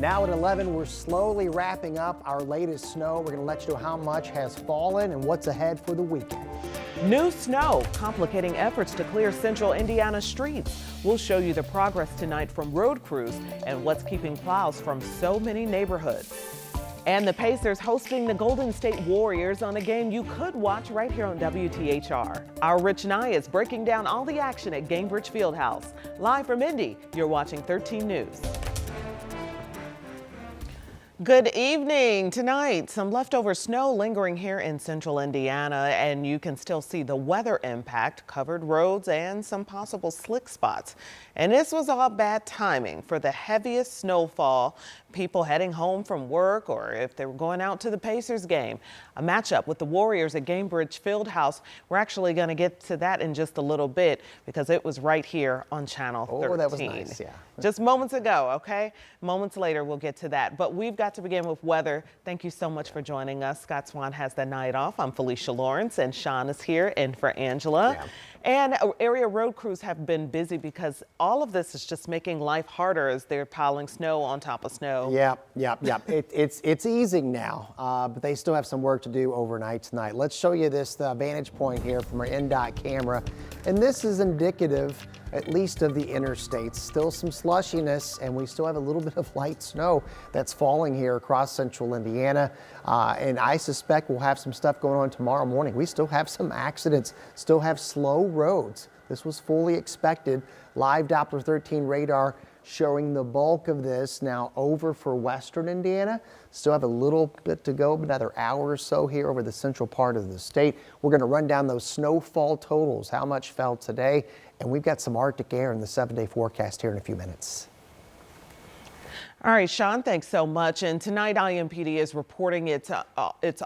Now at 11, we're slowly wrapping up our latest snow. We're going to let you know how much has fallen and what's ahead for the weekend. New snow complicating efforts to clear central Indiana streets. We'll show you the progress tonight from road crews and what's keeping plows from so many neighborhoods. And the Pacers hosting the Golden State Warriors on a game you could watch right here on WTHR. Our Rich Nye is breaking down all the action at Gainbridge Fieldhouse. Live from Indy, you're watching 13 News. Good evening. Tonight, some leftover snow lingering here in central Indiana, and you can still see the weather impact, covered roads, and some possible slick spots. And this was all bad timing for the heaviest snowfall. People heading home from work, or if they were going out to the Pacers game. A matchup with the Warriors at Gainbridge Fieldhouse. We're actually going to get to that in just a little bit because it was right here on Channel 13. Oh, that was nice, yeah. Just moments ago, okay? Moments later, we'll get to that. But we've got to begin with weather. Thank you so much for joining us. Scott Swan has the night off. I'm Felicia Lawrence, and Sean is here in for Angela. Yeah. And area road crews have been busy because all of this is just making life harder as they're piling snow on top of snow. Yep. It's easing now, but they still have some work to do overnight tonight. Let's show you this vantage point here from our NDOT camera. And this is indicative, at least of the interstates. Still some slushiness, and we still have a little bit of light snow that's falling here across central Indiana. And I suspect we'll have some stuff going on tomorrow morning. We still have some accidents, still have slow roads. This was fully expected. Live Doppler 13 radar showing the bulk of this now over for western Indiana. Still have a little bit to go, another hour or so here over the central part of the state. We're going to run down those snowfall totals, how much fell today, and we've got some Arctic air in the 7-day forecast here in a few minutes. All right, Sean, thanks so much. And tonight, IMPD is reporting its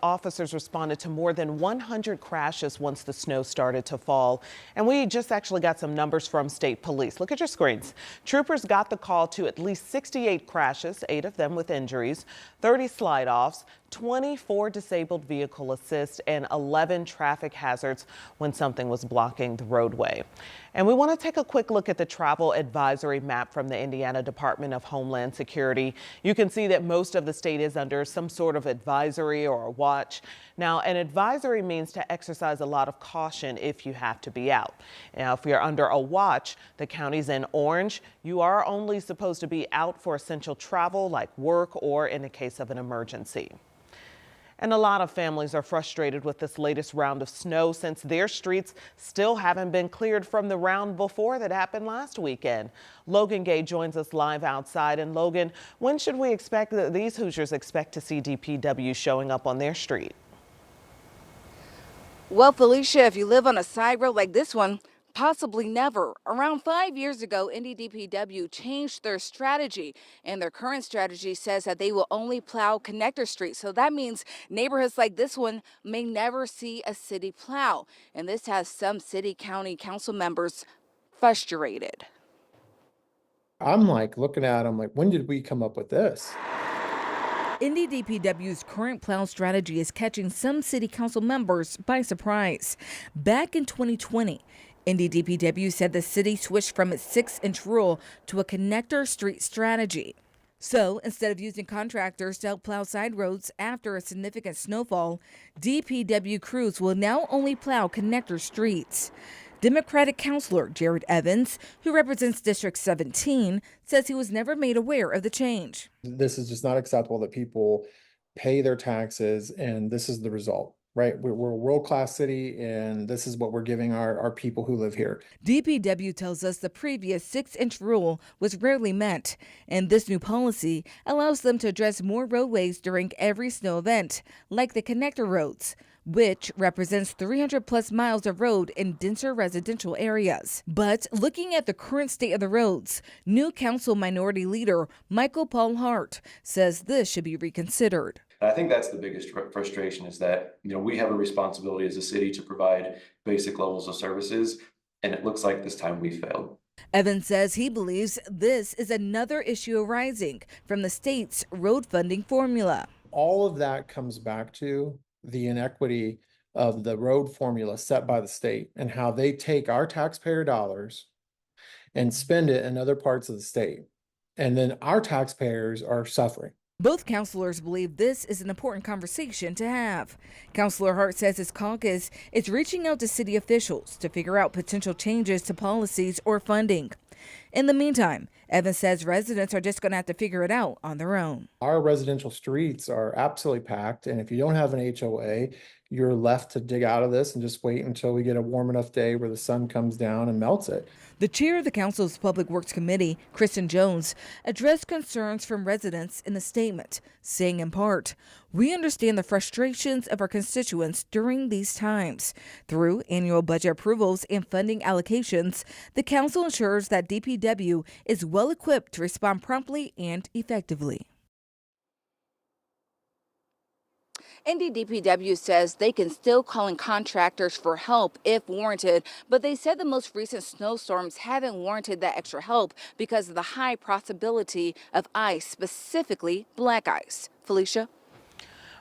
officers responded to more than 100 crashes once the snow started to fall. And we just actually got some numbers from state police. Look at your screens. Troopers got the call to at least 68 crashes, 8 of them with injuries, 30 slide-offs, 24 disabled vehicle assists, and 11 traffic hazards when something was blocking the roadway. And we want to take a quick look at the travel advisory map from the Indiana Department of Homeland Security. You can see that most of the state is under some sort of advisory or a watch. Now, an advisory means to exercise a lot of caution if you have to be out. Now, if you're under a watch, the county's in orange. You are only supposed to be out for essential travel like work or in the case of an emergency. And a lot of families are frustrated with this latest round of snow since their streets still haven't been cleared from the round before that happened last weekend. Logan Gay joins us live outside. And Logan, when should we expect that these Hoosiers expect to see DPW showing up on their street? Well, Felicia, if you live on a side road like this one, possibly never. Around 5 years ago, Indy DPW changed their strategy, and their current strategy says that they will only plow connector streets. So that means neighborhoods like this one may never see a city plow. And this has some county council members frustrated. I'm like looking at them like, when did we come up with this? Indy DPW's current plow strategy is catching some city council members by surprise. Back in 2020, Indy DPW said the city switched from its 6-inch rule to a connector street strategy. So instead of using contractors to help plow side roads after a significant snowfall, DPW crews will now only plow connector streets. Democratic councilor Jared Evans, who represents District 17, says he was never made aware of the change. This is just not acceptable that people pay their taxes and this is the result. Right, we're a world-class city, and this is what we're giving our people who live here. DPW tells us the previous 6-inch rule was rarely met, and this new policy allows them to address more roadways during every snow event, like the connector roads, which represents 300 plus miles of road in denser residential areas. But looking at the current state of the roads, new council minority leader Michael Paul Hart says this should be reconsidered. I think that's the biggest frustration is that, we have a responsibility as a city to provide basic levels of services, and it looks like this time we failed. Evans says he believes this is another issue arising from the state's road funding formula. All of that comes back to the inequity of the road formula set by the state and how they take our taxpayer dollars and spend it in other parts of the state. And then our taxpayers are suffering. Both counselors believe this is an important conversation to have. Counselor Hart says his caucus is reaching out to city officials to figure out potential changes to policies or funding. In the meantime, Evans says residents are just going to have to figure it out on their own. Our residential streets are absolutely packed, and if you don't have an HOA, you're left to dig out of this and just wait until we get a warm enough day where the sun comes down and melts it. The chair of the council's Public Works Committee, Kristen Jones, addressed concerns from residents in a statement, saying in part, "We understand the frustrations of our constituents during these times. Through annual budget approvals and funding allocations, the council ensures that DPW is well equipped to respond promptly and effectively." NDDPW says they can still call in contractors for help if warranted, but they said the most recent snowstorms haven't warranted that extra help because of the high possibility of ice, specifically black ice. Felicia?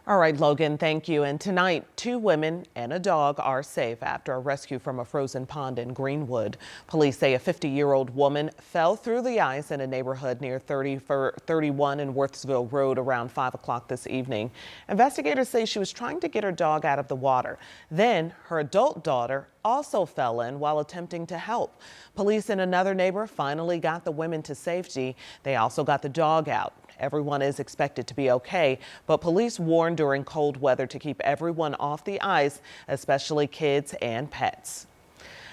All right, Logan, thank you. And tonight, 2 women and a dog are safe after a rescue from a frozen pond in Greenwood. Police say a 50-year-old woman fell through the ice in a neighborhood near 31 and Worthsville Road around 5 o'clock this evening. Investigators say she was trying to get her dog out of the water. Then her adult daughter also fell in while attempting to help. Police and another neighbor finally got the women to safety. They also got the dog out. Everyone is expected to be okay, but police warn during cold weather to keep everyone off the ice, especially kids and pets.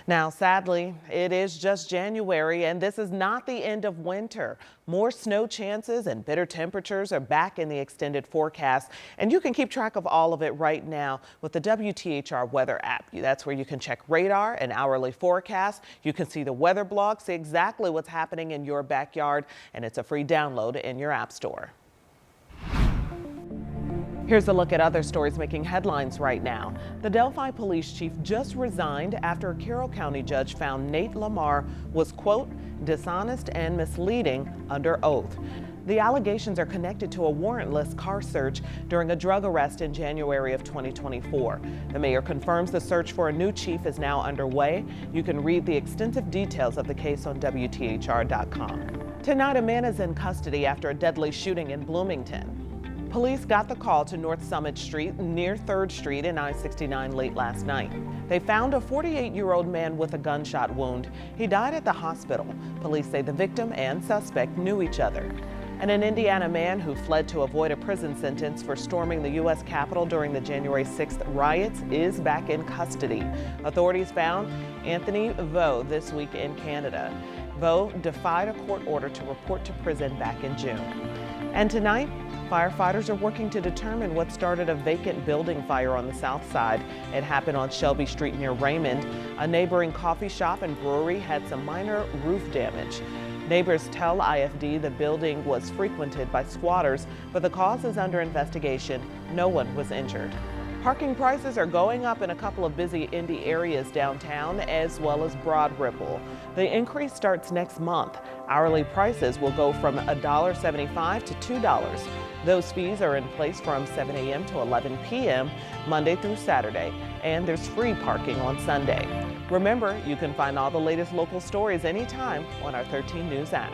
Now, sadly, it is just January, and this is not the end of winter. More snow chances and bitter temperatures are back in the extended forecast, and you can keep track of all of it right now with the WTHR weather app. That's where you can check radar and hourly forecast. You can see the weather blog, see exactly what's happening in your backyard, and it's a free download in your app store. Here's a look at other stories making headlines right now. The Delphi police chief just resigned after a Carroll County judge found Nate Lamar was, quote, dishonest and misleading under oath. The allegations are connected to a warrantless car search during a drug arrest in January of 2024. The mayor confirms the search for a new chief is now underway. You can read the extensive details of the case on WTHR.com. Tonight, a man is in custody after a deadly shooting in Bloomington. Police got the call to North Summit Street near 3rd Street and I-69 late last night. They found a 48-year-old man with a gunshot wound. He died at the hospital. Police say the victim and suspect knew each other. And an Indiana man who fled to avoid a prison sentence for storming the U.S. Capitol during the January 6th riots is back in custody. Authorities found Anthony Vo this week in Canada. Vo defied a court order to report to prison back in June. And tonight, firefighters are working to determine what started a vacant building fire on the south side. It happened on Shelby Street near Raymond. A neighboring coffee shop and brewery had some minor roof damage. Neighbors tell IFD the building was frequented by squatters, but the cause is under investigation. No one was injured. Parking prices are going up in a couple of busy Indy areas downtown as well as Broad Ripple. The increase starts next month. Hourly prices will go from $1.75 to $2. Those fees are in place from 7 a.m. to 11 p.m. Monday through Saturday, and there's free parking on Sunday. Remember, you can find all the latest local stories anytime on our 13 News app.